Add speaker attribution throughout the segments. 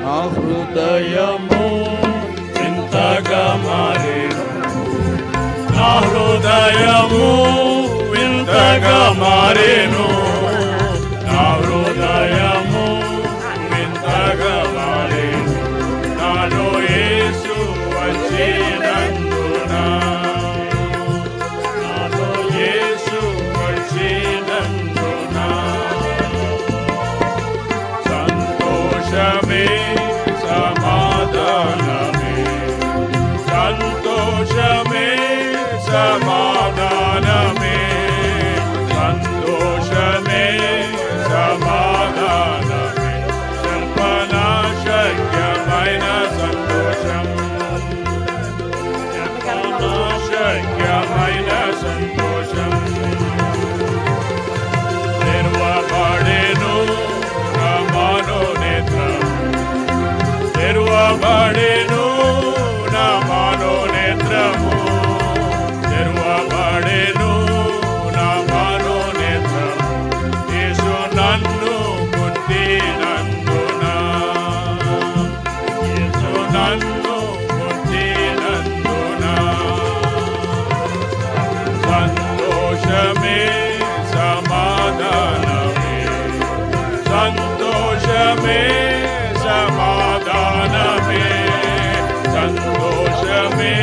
Speaker 1: నా హృదయము వింతగా మారెను, నా హృదయము వింతగా మారెను, నా హృదయము వింతగా మారెను. నాలో యేసు వచ్చినందున, నాలో యేసు వచ్చినందున సంతోషమే సమాధానమే, సంతోషమే సమాధానమే, సంతోషమే సమాధానమే, చెప్పనాశక్యమైన సంతోషం, చెప్పనాశక్యమైన సంతోషం. తెరువబడెను నా మనోనేత్రం, తెరువబడెను నా మనోనేత్రము, తెరువబడెను నా మనోనేత్రము. యేసు నన్ను ముట్టినందున, యేసు నన్ను ముట్టినందున సంతోషమే సమాధానమే, సంతోషమే సమాధానమే, సంతోషమే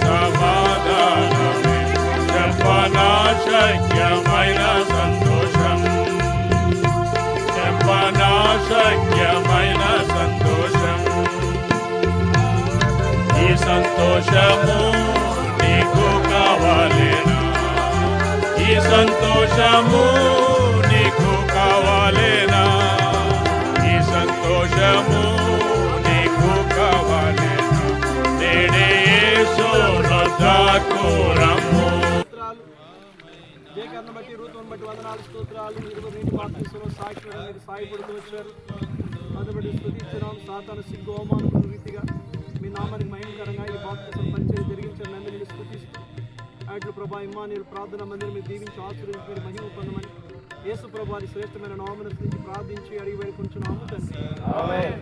Speaker 1: సమాధానమే, చెప్పనాశక్యమైన సంతోషం, చెప్పనాశక్యమైన సంతోషం. ఈ సంతోషము నీకు కావాలేనా, ఈ సంతోషము నీకు కావాలేనా, ఈ సంతోషము నీకు కావాలేనా. నేడే యేసు వద్దకు రమ్ము.
Speaker 2: జయకరణ బట్టి రూతుని బట్టి వందనాలు స్తోత్రాలు. ఇరుగు నీటి బాప్తిస్మలో సాక్షులుగా మీరు సాయపడుతూ వచ్చారు. అందుబట్టి స్తుతించున్నాం. సాతాను సిగ్గు అవమానపడిన రీతిగా మీ నామానికి మహిమకరంగా ఈ బాప్తిస్మ పరిచయం జరిగించిన అందరినీ స్తుతిస్తూ అట్లు ప్రభా ఇమ్మానుయేలు ప్రార్థన మందిరం మీరు దీవించి ఆశీర్వదించి మీరు మహిమ పొందమని యేసు ప్రభువారి శ్రేష్టమైన నామమున స్తుతించి ప్రార్థించి అడిగి వేడుకొంచున్నాము తండ్రి. ఆమేన్.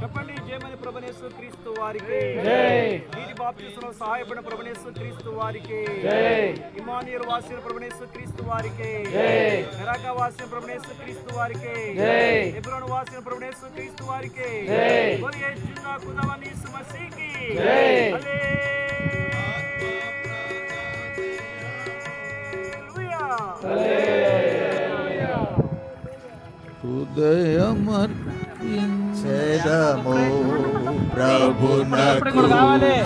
Speaker 2: చెప్పండి, జయమని ప్రభునేసు క్రీస్తు వారికి జై. నీటి బాప్తిస్మలో సహాయపడిన ప్రభునేసు క్రీస్తు వారికి జై. ఇమ్మానుయేలు వాసిన ప్రభునేసు క్రీస్తు వారికి జై. మెరాకా వాసిన ప్రభునేసు క్రీస్తు వారికి జై. హెబ్రోను వాసిన ప్రభునేసు క్రీస్తు వారికి జై. బోలియే జిందా ఖుదావని యేసు మసీహ్కి జై. హల్లెలూయా, హల్లెలూయా.
Speaker 1: హృదయమర్పించెదము ప్రభునకు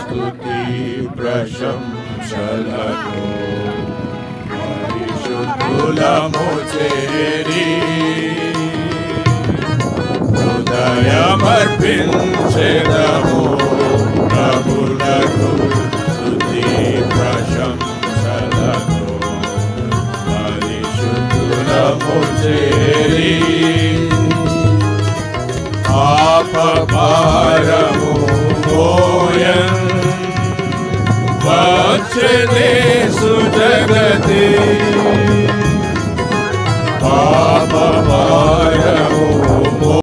Speaker 1: స్తుతి ప్రశంసలను, పరిశుద్ధులము చేరి హృదయమర్పించెదము ప్రభునకు స్తుతి ప్రశంసలను, పరిశుద్ధులము చేరి పాపభారము మోయన్ వచ్చెనే